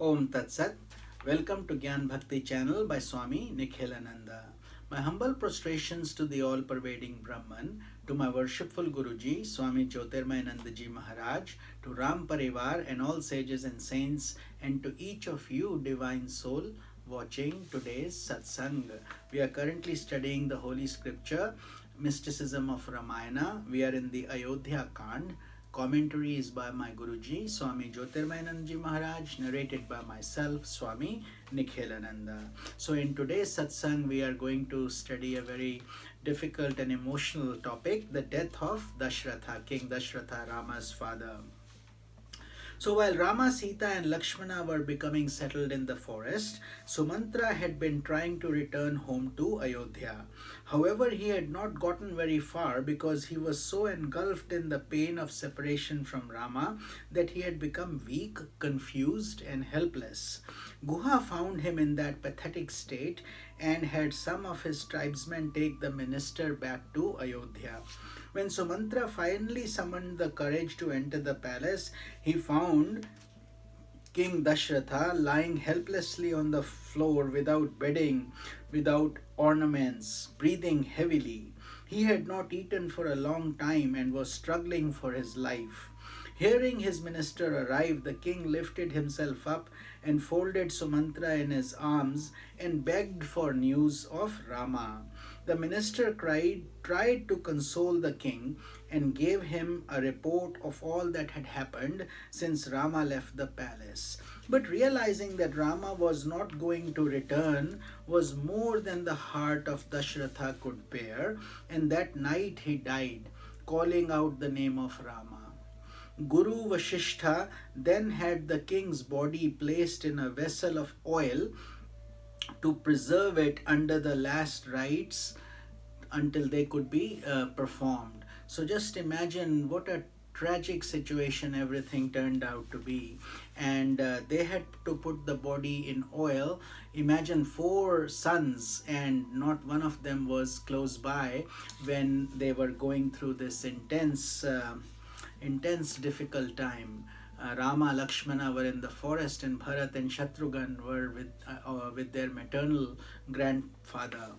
Om Tat Sat. Welcome to Gyan Bhakti channel by Swami Nikhilananda. My humble prostrations to the all-pervading Brahman, to my worshipful Guruji, Swami Jyotirmayanandaji Maharaj, to Ram Parivar and all sages and saints, and to each of you, divine soul, watching today's satsang. We are currently studying the Holy Scripture, Mysticism of Ramayana. We are in the Ayodhya Kand. Commentary is by my Guruji, Swami Jyotirmayanandaji Maharaj, narrated by myself, Swami Nikhilananda. So in today's satsang, we are going to study a very difficult and emotional topic, the death of Dashratha, King Dashratha, Rama's father. So while Rama, Sita and Lakshmana were becoming settled in the forest, Sumantra had been trying to return home to Ayodhya. However, he had not gotten very far because he was so engulfed in the pain of separation from Rama that he had become weak, confused and helpless. Guha found him in that pathetic state and had some of his tribesmen take the minister back to Ayodhya. When Sumantra finally summoned the courage to enter the palace, he found King Dashratha lying helplessly on the floor without bedding, without ornaments, breathing heavily. He had not eaten for a long time and was struggling for his life. Hearing his minister arrive, the king lifted himself up and folded Sumantra in his arms and begged for news of Rama. The minister tried to console the king and gave him a report of all that had happened since Rama left the palace. But realizing that Rama was not going to return was more than the heart of Dashratha could bear, and that night he died, calling out the name of Rama. Guru Vasishtha then had the king's body placed in a vessel of oil to preserve it under the last rites until they could be performed. So just imagine what a tragic situation everything turned out to be. And they had to put the body in oil. Imagine 4 sons and not one of them was close by when they were going through this intense difficult time. Rama, Lakshmana were in the forest and Bharat and Shatrughan were with their maternal grandfather.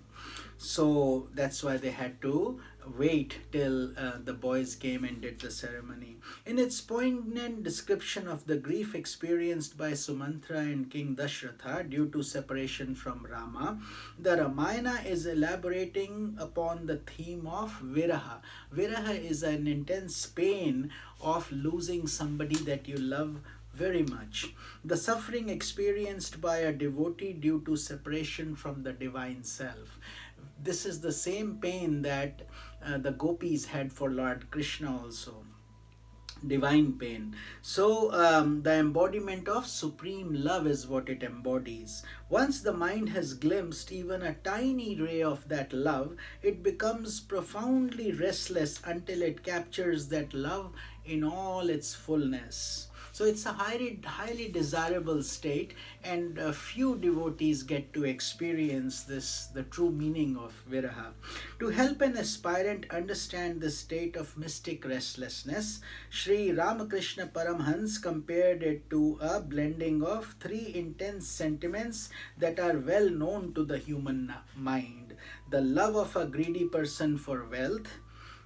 So that's why they had to wait till the boys came and did the ceremony. In its poignant description of the grief experienced by Sumantra and King Dashratha due to separation from Rama, the Ramayana is elaborating upon the theme of Viraha. Viraha is an intense pain of losing somebody that you love very much. The suffering experienced by a devotee due to separation from the divine self. This is the same pain that the gopis had for Lord Krishna also. Divine pain. So the embodiment of supreme love is what it embodies. Once the mind has glimpsed even a tiny ray of that love, it becomes profoundly restless until it captures that love in all its fullness. So it's a highly desirable state, and a few devotees get to experience this, the true meaning of Viraha. To help an aspirant understand the state of mystic restlessness, Sri Ramakrishna Paramhans compared it to a blending of 3 intense sentiments that are well known to the human mind: the love of a greedy person for wealth,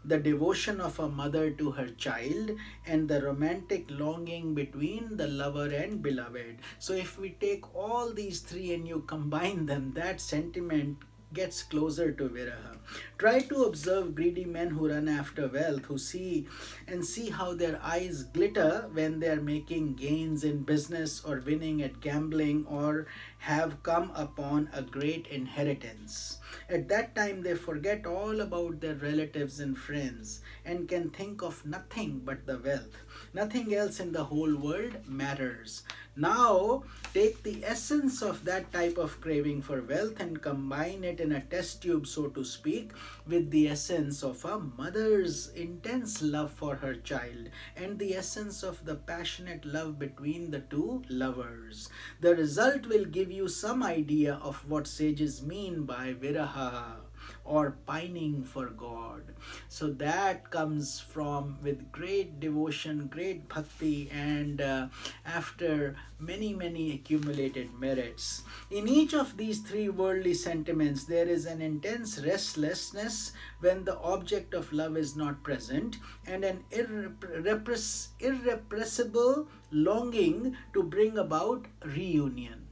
the devotion of a mother to her child, and the romantic longing between the lover and beloved. So if we take all these 3 and you combine them, that sentiment gets closer to Viraha. Try to observe greedy men who run after wealth, who see how their eyes glitter when they are making gains in business or winning at gambling or have come upon a great inheritance. At that time, they forget all about their relatives and friends and can think of nothing but the wealth. Nothing else in the whole world matters. Now, take the essence of that type of craving for wealth and combine it in a test tube, so to speak, with the essence of a mother's intense love for her child and the essence of the passionate love between the 2 lovers. The result will give you some idea of what sages mean by Viraha. or pining for God. So that comes from with great devotion, great bhakti, and after many accumulated merits. In each of these three worldly sentiments, there is an intense restlessness when the object of love is not present, and an irrepressible longing to bring about reunion.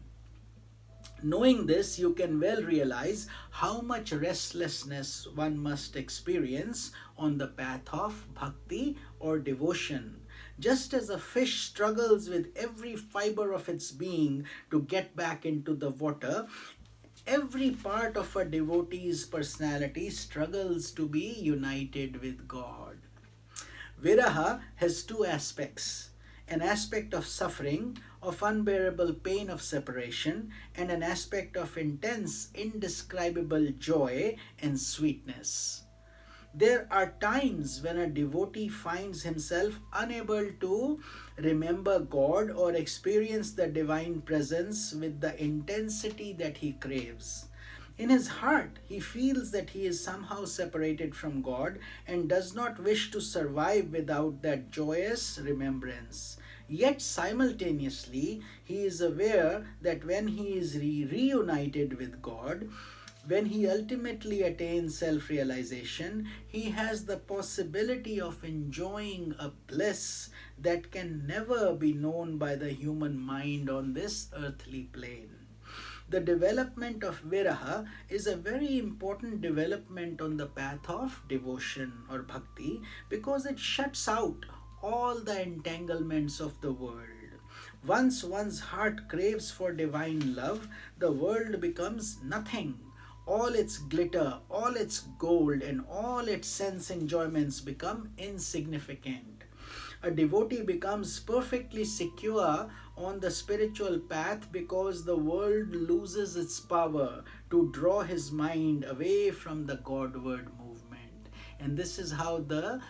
Knowing this, you can well realize how much restlessness one must experience on the path of bhakti or devotion. Just as a fish struggles with every fiber of its being to get back into the water, every part of a devotee's personality struggles to be united with God. Viraha has two aspects: an aspect of suffering, of unbearable pain of separation, and an aspect of intense, indescribable joy and sweetness. There are times when a devotee finds himself unable to remember God or experience the divine presence with the intensity that he craves. In his heart, he feels that he is somehow separated from God and does not wish to survive without that joyous remembrance. Yet simultaneously, he is aware that when he is reunited with God, when he ultimately attains self realization, he has the possibility of enjoying a bliss that can never be known by the human mind on this earthly plane. The development of viraha is a very important development on the path of devotion or bhakti, because it shuts out all the entanglements of the world. Once one's heart craves for divine love, the world becomes nothing. All its glitter, all its gold, and all its sense enjoyments become insignificant. A devotee becomes perfectly secure on the spiritual path because the world loses its power to draw his mind away from the Godward movement. And this is how the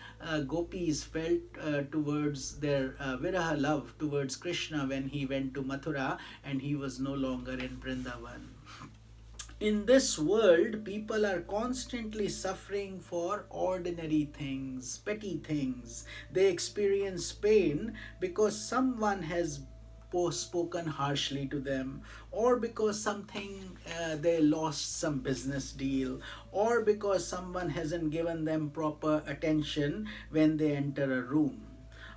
gopis felt towards their viraha love towards Krishna when he went to Mathura and he was no longer in Vrindavan. In this world, people are constantly suffering for ordinary things, petty things. They experience pain because someone has spoken harshly to them, or because they lost some business deal, or because someone hasn't given them proper attention when they enter a room.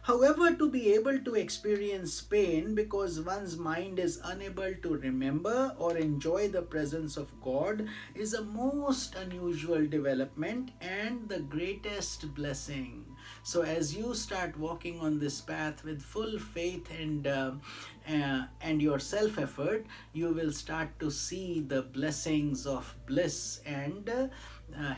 However, to be able to experience pain because one's mind is unable to remember or enjoy the presence of God is a most unusual development and the greatest blessing. So, as you start walking on this path with full faith and your self effort, you will start to see the blessings of bliss and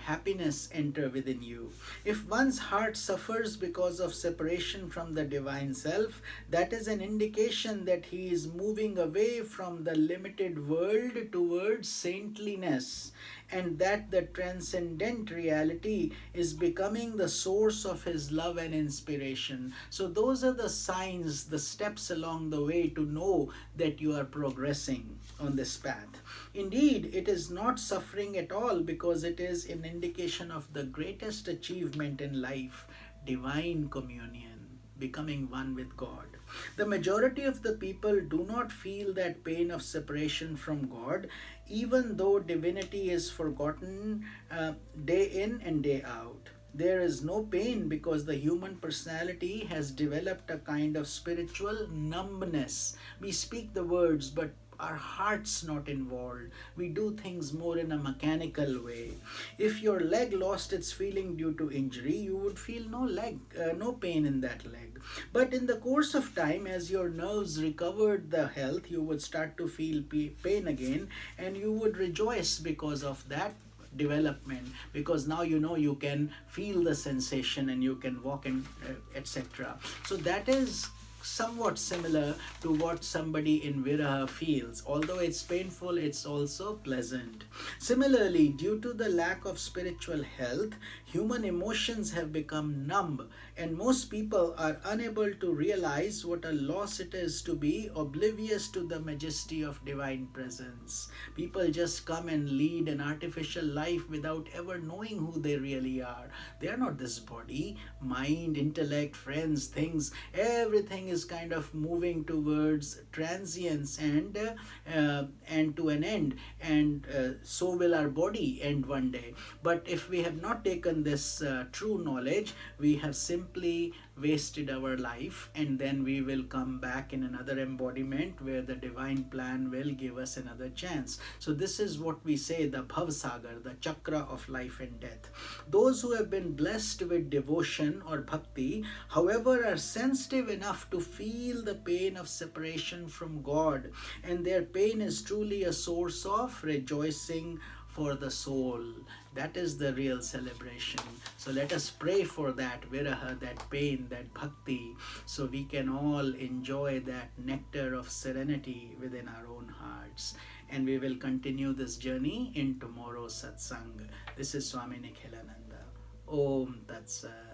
happiness enter within you. If one's heart suffers because of separation from the divine self, that is an indication that he is moving away from the limited world towards saintliness, and that the transcendent reality is becoming the source of his love and inspiration. So, those are the signs, the steps along the way to know that you are progressing on this path. Indeed, it is not suffering at all because it is an indication of the greatest achievement in life: divine communion, becoming one with God. The majority of the people do not feel that pain of separation from God, even though divinity is forgotten day in and day out. There is no pain because the human personality has developed a kind of spiritual numbness. We speak the words, but our heart's not involved. We do things more in a mechanical way. If your leg lost its feeling due to injury, you would feel no pain in that leg. But in the course of time, as your nerves recovered the health, you would start to feel pain again, and you would rejoice because of that development, because now you know you can feel the sensation and you can walk and etc. So that is somewhat similar to what somebody in Viraha feels. Although it's painful, it's also pleasant. Similarly, due to the lack of spiritual health, human emotions have become numb, and most people are unable to realize what a loss it is to be oblivious to the majesty of divine presence. People just come and lead an artificial life without ever knowing who they really are. They are not this body, mind, intellect, friends, things. Everything is kind of moving towards transience and to an end, and so will our body end one day. But if we have not taken this true knowledge, we have simply wasted our life, and then we will come back in another embodiment where the divine plan will give us another chance. So this is what we say, the Bhav Sagar, the chakra of life and death. Those who have been blessed with devotion or bhakti, however, are sensitive enough to feel the pain of separation from God, and their pain is truly a source of rejoicing for the soul. That is the real celebration. So let us pray for that viraha, that pain, that bhakti, so we can all enjoy that nectar of serenity within our own hearts. And we will continue this journey in tomorrow's satsang. This is Swami Nikhilananda. Om Tat Sat.